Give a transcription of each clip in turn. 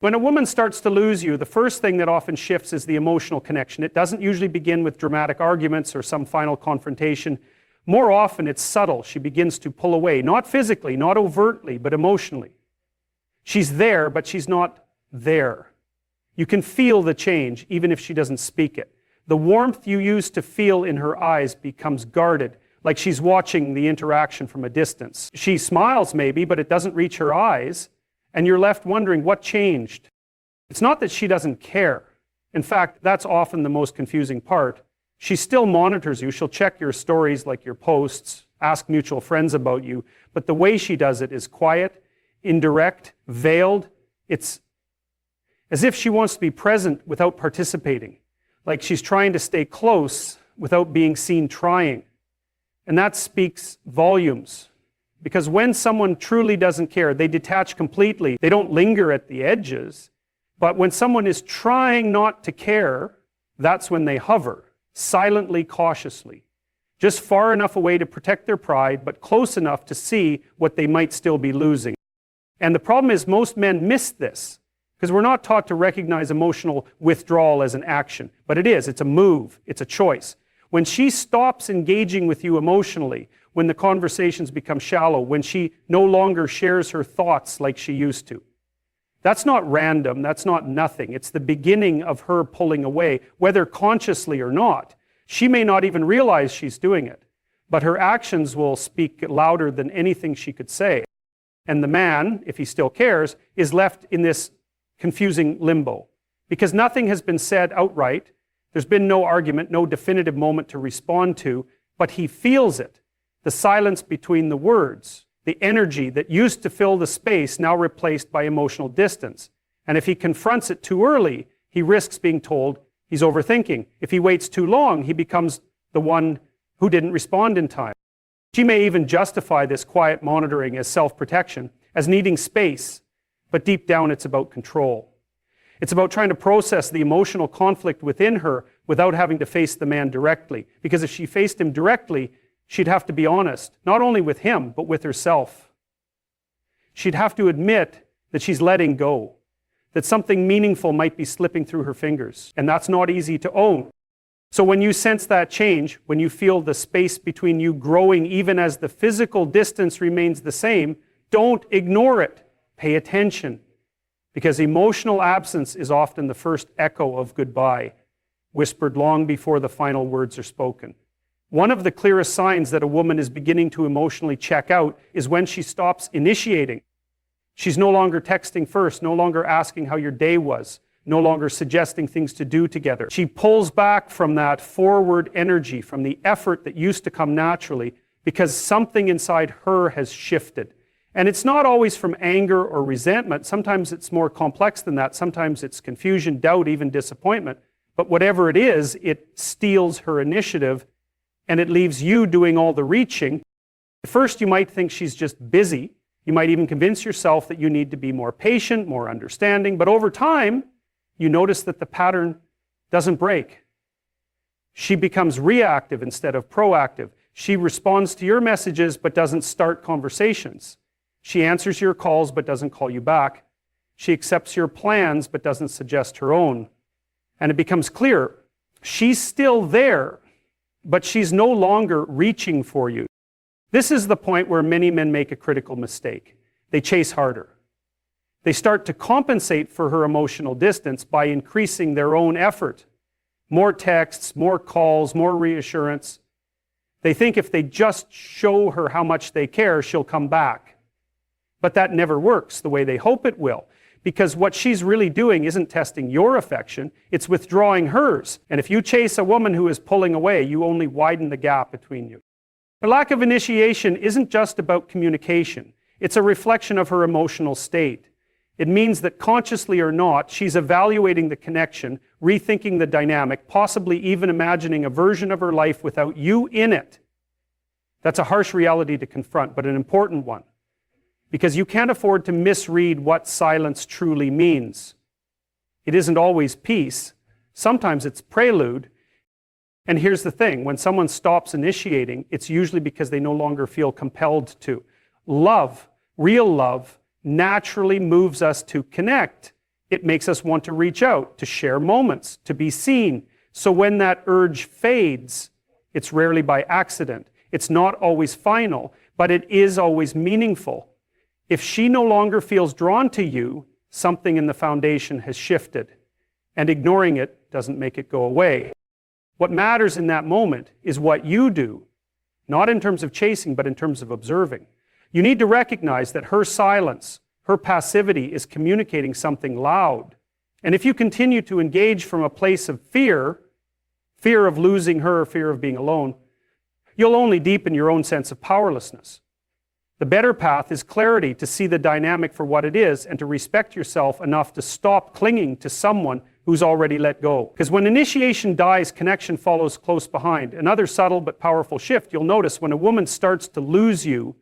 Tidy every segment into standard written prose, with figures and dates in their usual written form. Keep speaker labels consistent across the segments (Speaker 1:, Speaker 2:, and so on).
Speaker 1: When a woman starts to lose you, the first thing that often shifts is the emotional connection. It doesn't usually begin with dramatic arguments or some final confrontation. More often, it's subtle. She begins to pull away, not physically, not overtly, but emotionally. She's there, but she's not there. You can feel the change, even if she doesn't speak it. The warmth you used to feel in her eyes becomes guarded, like she's watching the interaction from a distance. She smiles maybe, but it doesn't reach her eyes, and you're left wondering what changed. It's not that she doesn't care. In fact, that's often the most confusing part. She still monitors you. She'll check your stories, like your posts, ask mutual friends about you, but the way she does it is quiet, indirect, veiled. It's as if she wants to be present without participating, like she's trying to stay close without being seen trying. And that speaks volumes. Because when someone truly doesn't care, they detach completely. They don't linger at the edges. But when someone is trying not to care, that's when they hover, silently, cautiously. Just far enough away to protect their pride, but close enough to see what they might still be losing. And the problem is most men miss this, because we're not taught to recognize emotional withdrawal as an action. But it is. It's a move. It's a choice. When she stops engaging with you emotionally, when the conversations become shallow, when she no longer shares her thoughts like she used to, that's not random, that's not nothing. It's the beginning of her pulling away, whether consciously or not. She may not even realize she's doing it, but her actions will speak louder than anything she could say. And the man, if he still cares, is left in this confusing limbo, because nothing has been said outright. There's been no argument, no definitive moment to respond to, but he feels it. The silence between the words, the energy that used to fill the space now replaced by emotional distance. And if he confronts it too early, he risks being told he's overthinking. If he waits too long, he becomes the one who didn't respond in time. She may even justify this quiet monitoring as self-protection, as needing space, but deep down it's about control. It's about trying to process the emotional conflict within her without having to face the man directly. Because if she faced him directly, she'd have to be honest, not only with him, but with herself. She'd have to admit that she's letting go, that something meaningful might be slipping through her fingers, and that's not easy to own. So when you sense that change, when you feel the space between you growing even as the physical distance remains the same, don't ignore it. Pay attention. Because emotional absence is often the first echo of goodbye, whispered long before the final words are spoken. One of the clearest signs that a woman is beginning to emotionally check out is when she stops initiating. She's no longer texting first, no longer asking how your day was, no longer suggesting things to do together. She pulls back from that forward energy, from the effort that used to come naturally, because something inside her has shifted. And it's not always from anger or resentment. Sometimes it's more complex than that. Sometimes it's confusion, doubt, even disappointment. But whatever it is, it steals her initiative and it leaves you doing all the reaching. At first, you might think she's just busy. You might even convince yourself that you need to be more patient, more understanding. But over time, you notice that the pattern doesn't break. She becomes reactive instead of proactive. She responds to your messages but doesn't start conversations. She answers your calls but doesn't call you back. She accepts your plans but doesn't suggest her own. And it becomes clear, she's still there, but she's no longer reaching for you. This is the point where many men make a critical mistake. They chase harder. They start to compensate for her emotional distance by increasing their own effort. More texts, more calls, more reassurance. They think if they just show her how much they care, she'll come back. But that never works the way they hope it will, because what she's really doing isn't testing your affection, it's withdrawing hers. And if you chase a woman who is pulling away, you only widen the gap between you. Her lack of initiation isn't just about communication. It's a reflection of her emotional state. It means that consciously or not, she's evaluating the connection, rethinking the dynamic, possibly even imagining a version of her life without you in it. That's a harsh reality to confront, but an important one. Because you can't afford to misread what silence truly means. It isn't always peace. Sometimes it's prelude. And here's the thing, when someone stops initiating, it's usually because they no longer feel compelled to. Love, real love, naturally moves us to connect, It makes us want to reach out, to share moments, to be seen. So when that urge fades, it's rarely by accident. It's not always final, but it is always meaningful. If she no longer feels drawn to you, something in the foundation has shifted, and ignoring it doesn't make it go away. What matters in that moment is what you do, not in terms of chasing, but in terms of observing. You need to recognize that her silence, her passivity is communicating something loud. And if you continue to engage from a place of fear, fear of losing her, fear of being alone, you'll only deepen your own sense of powerlessness. The better path is clarity, to see the dynamic for what it is and to respect yourself enough to stop clinging to someone who's already let go. Because when initiation dies, connection follows close behind. Another subtle but powerful shift you'll notice when a woman starts to lose you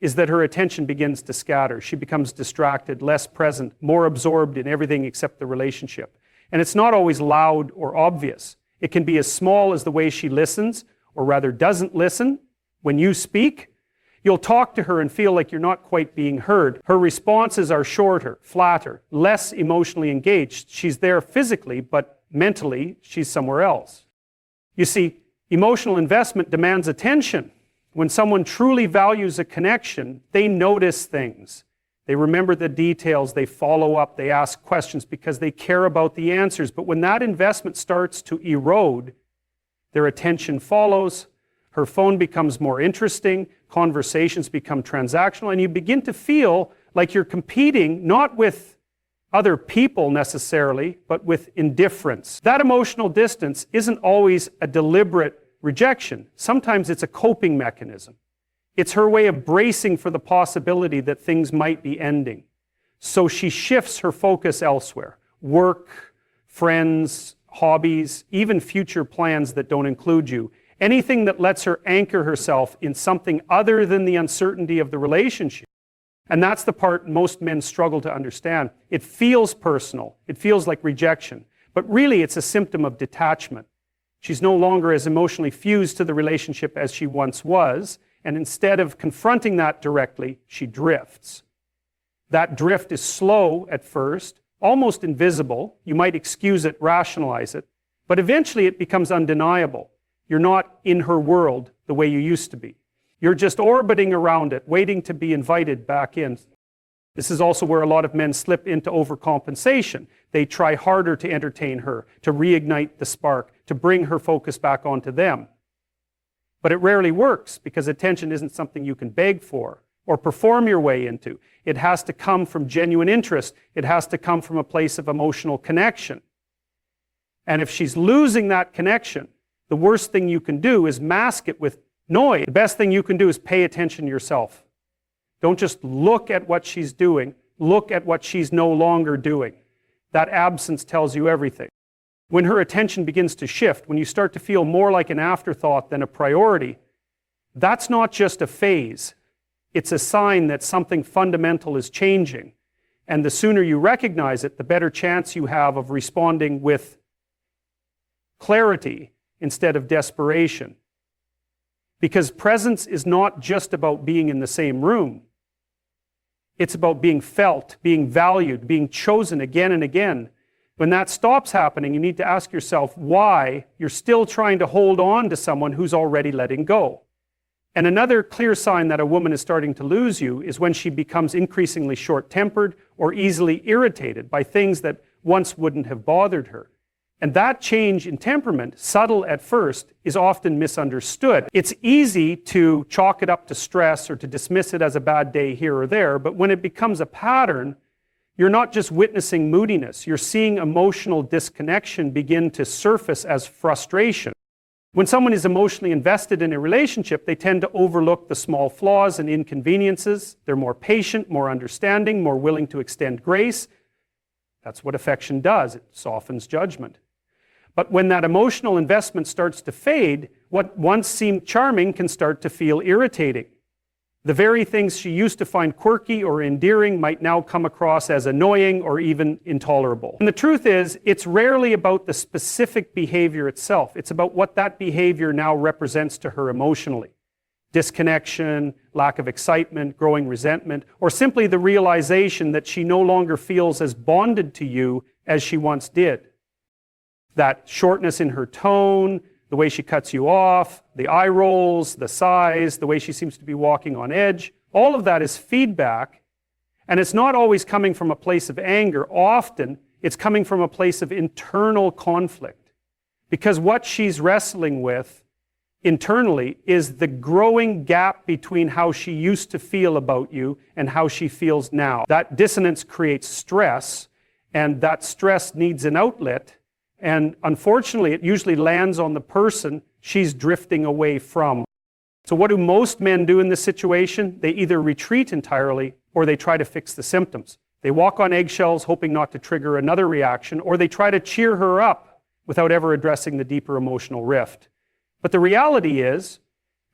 Speaker 1: is that her attention begins to scatter. She becomes distracted, less present, more absorbed in everything except the relationship. And it's not always loud or obvious. It can be as small as the way she listens, or rather doesn't listen. When you speak, you'll talk to her and feel like you're not quite being heard. Her responses are shorter, flatter, less emotionally engaged. She's there physically, but mentally, she's somewhere else. You see, emotional investment demands attention. When someone truly values a connection, they notice things. They remember the details, they follow up, they ask questions because they care about the answers. But when that investment starts to erode, their attention follows, her phone becomes more interesting, conversations become transactional, and you begin to feel like you're competing not with other people necessarily, but with indifference. That emotional distance isn't always a deliberate rejection. Sometimes it's a coping mechanism. It's her way of bracing for the possibility that things might be ending. So she shifts her focus elsewhere. Work, friends, hobbies, even future plans that don't include you. Anything that lets her anchor herself in something other than the uncertainty of the relationship. And that's the part most men struggle to understand. It feels personal. It feels like rejection. But really it's a symptom of detachment. She's no longer as emotionally fused to the relationship as she once was, and instead of confronting that directly, she drifts. That drift is slow at first, almost invisible. You might excuse it, rationalize it, but eventually it becomes undeniable. You're not in her world the way you used to be. You're just orbiting around it, waiting to be invited back in. This is also where a lot of men slip into overcompensation. They try harder to entertain her, to reignite the spark, to bring her focus back onto them. But it rarely works because attention isn't something you can beg for or perform your way into. It has to come from genuine interest. It has to come from a place of emotional connection. And if she's losing that connection, the worst thing you can do is mask it with noise. The best thing you can do is pay attention yourself. Don't just look at what she's doing. Look at what she's no longer doing. That absence tells you everything. When her attention begins to shift, when you start to feel more like an afterthought than a priority, that's not just a phase. It's a sign that something fundamental is changing. And the sooner you recognize it, the better chance you have of responding with clarity instead of desperation. Because presence is not just about being in the same room. It's about being felt, being valued, being chosen again and again. When that stops happening, you need to ask yourself why you're still trying to hold on to someone who's already letting go. And another clear sign that a woman is starting to lose you is when she becomes increasingly short-tempered or easily irritated by things that once wouldn't have bothered her. And that change in temperament, subtle at first, is often misunderstood. It's easy to chalk it up to stress or to dismiss it as a bad day here or there, but when it becomes a pattern, you're not just witnessing moodiness, you're seeing emotional disconnection begin to surface as frustration. When someone is emotionally invested in a relationship, they tend to overlook the small flaws and inconveniences. They're more patient, more understanding, more willing to extend grace. That's what affection does. It softens judgment. But when that emotional investment starts to fade, what once seemed charming can start to feel irritating. The very things she used to find quirky or endearing might now come across as annoying or even intolerable. And the truth is, it's rarely about the specific behavior itself. It's about what that behavior now represents to her emotionally. disconnection, lack of excitement, growing resentment, or simply the realization that she no longer feels as bonded to you as she once did. That shortness in her tone, the way she cuts you off, the eye rolls, the sighs, the way she seems to be walking on edge, all of that is feedback, and it's not always coming from a place of anger. Often, it's coming from a place of internal conflict. Because what she's wrestling with internally is the growing gap between how she used to feel about you and how she feels now. That dissonance creates stress, and that stress needs an outlet, and unfortunately it usually lands on the person she's drifting away from. So what do most men do in this situation? They either retreat entirely or they try to fix the symptoms. They walk on eggshells hoping not to trigger another reaction, or they try to cheer her up without ever addressing the deeper emotional rift. But the reality is,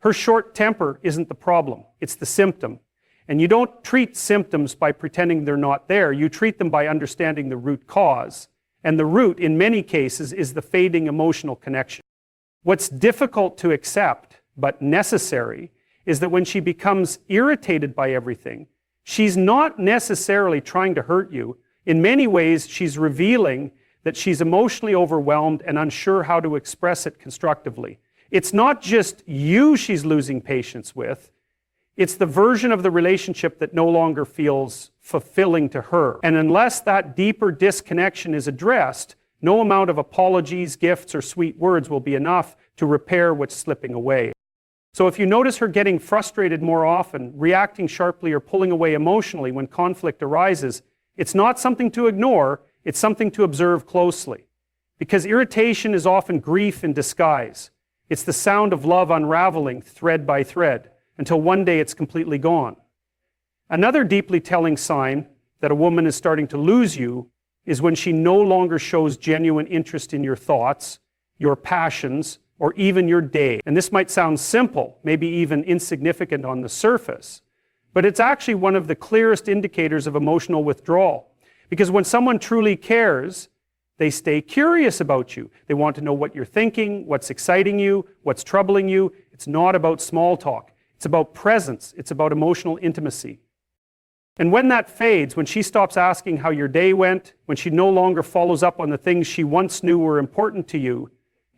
Speaker 1: her short temper isn't the problem, it's the symptom. And you don't treat symptoms by pretending they're not there, you treat them by understanding the root cause. And the root, in many cases, is the fading emotional connection. What's difficult to accept, but necessary, is that when she becomes irritated by everything, she's not necessarily trying to hurt you. In many ways, she's revealing that she's emotionally overwhelmed and unsure how to express it constructively. It's not just you she's losing patience with, it's the version of the relationship that no longer feels fulfilling to her. And unless that deeper disconnection is addressed, no amount of apologies, gifts, or sweet words will be enough to repair what's slipping away. So if you notice her getting frustrated more often, reacting sharply, or pulling away emotionally when conflict arises, it's not something to ignore, it's something to observe closely. Because irritation is often grief in disguise. It's the sound of love unraveling thread by thread until one day it's completely gone. Another deeply telling sign that a woman is starting to lose you is when she no longer shows genuine interest in your thoughts, your passions, or even your day. And this might sound simple, maybe even insignificant on the surface, but it's actually one of the clearest indicators of emotional withdrawal. Because when someone truly cares, they stay curious about you. They want to know what you're thinking, what's exciting you, what's troubling you. It's not about small talk. It's about presence. It's about emotional intimacy. And when that fades, when she stops asking how your day went, when she no longer follows up on the things she once knew were important to you,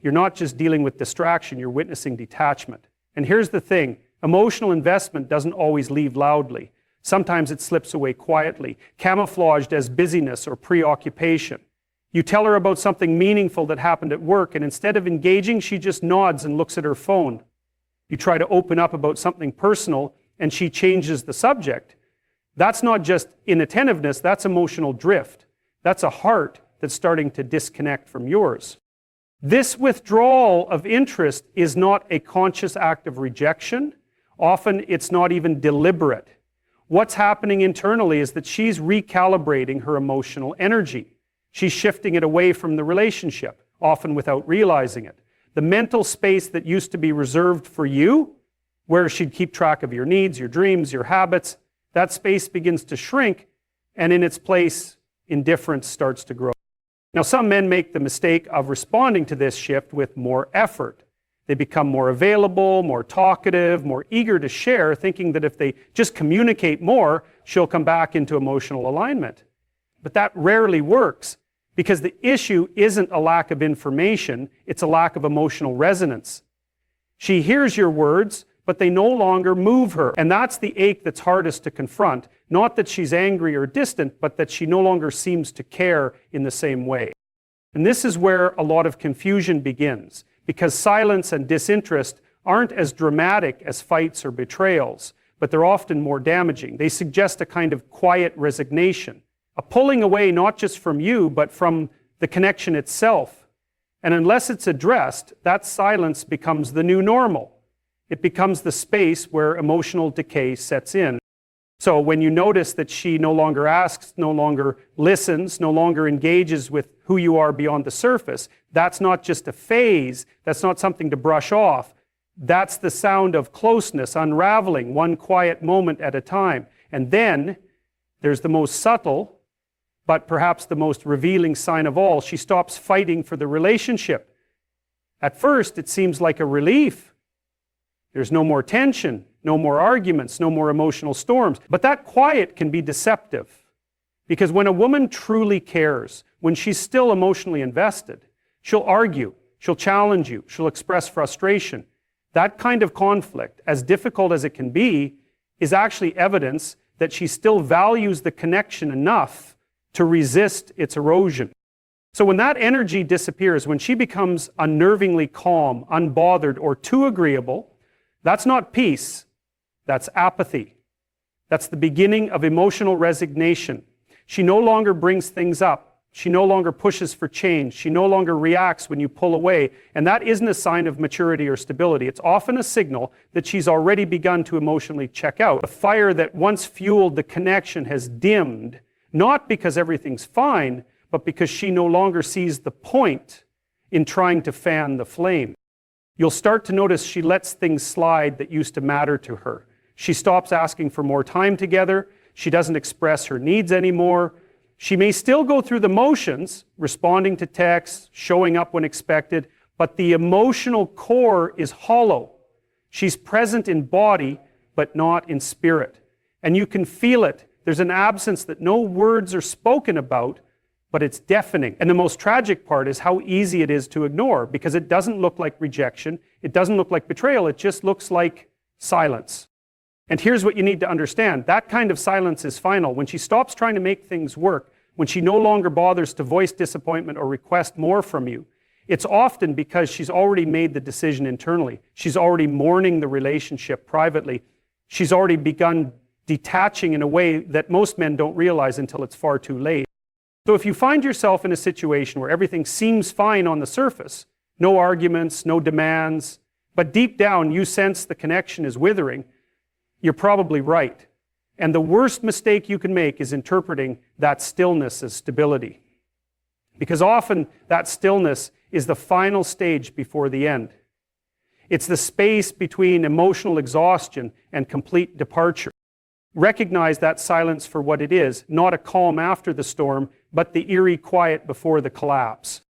Speaker 1: you're not just dealing with distraction, you're witnessing detachment. And here's the thing, emotional investment doesn't always leave loudly. Sometimes it slips away quietly, camouflaged as busyness or preoccupation. You tell her about something meaningful that happened at work, and instead of engaging, she just nods and looks at her phone. You try to open up about something personal, and she changes the subject. That's not just inattentiveness, that's emotional drift. That's a heart that's starting to disconnect from yours. This withdrawal of interest is not a conscious act of rejection. Often it's not even deliberate. What's happening internally is that she's recalibrating her emotional energy. She's shifting it away from the relationship, often without realizing it. The mental space that used to be reserved for you, where she'd keep track of your needs, your dreams, your habits, that space begins to shrink, and in its place, indifference starts to grow. Now, some men make the mistake of responding to this shift with more effort. They become more available, more talkative, more eager to share, thinking that if they just communicate more, she'll come back into emotional alignment. But that rarely works, because the issue isn't a lack of information, it's a lack of emotional resonance. She hears your words, but they no longer move her. And that's the ache that's hardest to confront. Not that she's angry or distant, but that she no longer seems to care in the same way. And this is where a lot of confusion begins, because silence and disinterest aren't as dramatic as fights or betrayals, but they're often more damaging. They suggest a kind of quiet resignation, a pulling away not just from you, but from the connection itself. And unless it's addressed, that silence becomes the new normal. It becomes the space where emotional decay sets in. So when you notice that she no longer asks, no longer listens, no longer engages with who you are beyond the surface, that's not just a phase, that's not something to brush off. That's the sound of closeness unraveling one quiet moment at a time. And then there's the most subtle, but perhaps the most revealing sign of all. She stops fighting for the relationship. At first, it seems like a relief. There's no more tension, no more arguments, no more emotional storms. But that quiet can be deceptive. Because when a woman truly cares, when she's still emotionally invested, she'll argue, she'll challenge you, she'll express frustration. That kind of conflict, as difficult as it can be, is actually evidence that she still values the connection enough to resist its erosion. So when that energy disappears, when she becomes unnervingly calm, unbothered, or too agreeable, that's not peace, that's apathy. That's the beginning of emotional resignation. She no longer brings things up. She no longer pushes for change. She no longer reacts when you pull away. And that isn't a sign of maturity or stability. It's often a signal that she's already begun to emotionally check out. The fire that once fueled the connection has dimmed, not because everything's fine, but because she no longer sees the point in trying to fan the flame. You'll start to notice she lets things slide that used to matter to her. She stops asking for more time together. She doesn't express her needs anymore. She may still go through the motions, responding to texts, showing up when expected, but the emotional core is hollow. She's present in body, but not in spirit. And you can feel it. There's an absence that no words are spoken about, but it's deafening. And the most tragic part is how easy it is to ignore, because it doesn't look like rejection, it doesn't look like betrayal, it just looks like silence. And here's what you need to understand. That kind of silence is final. When she stops trying to make things work, when she no longer bothers to voice disappointment or request more from you, it's often because she's already made the decision internally. She's already mourning the relationship privately. She's already begun detaching in a way that most men don't realize until it's far too late. So if you find yourself in a situation where everything seems fine on the surface, no arguments, no demands, but deep down you sense the connection is withering, you're probably right. And the worst mistake you can make is interpreting that stillness as stability. Because often that stillness is the final stage before the end. It's the space between emotional exhaustion and complete departure. Recognize that silence for what it is, not a calm after the storm, but the eerie quiet before the collapse.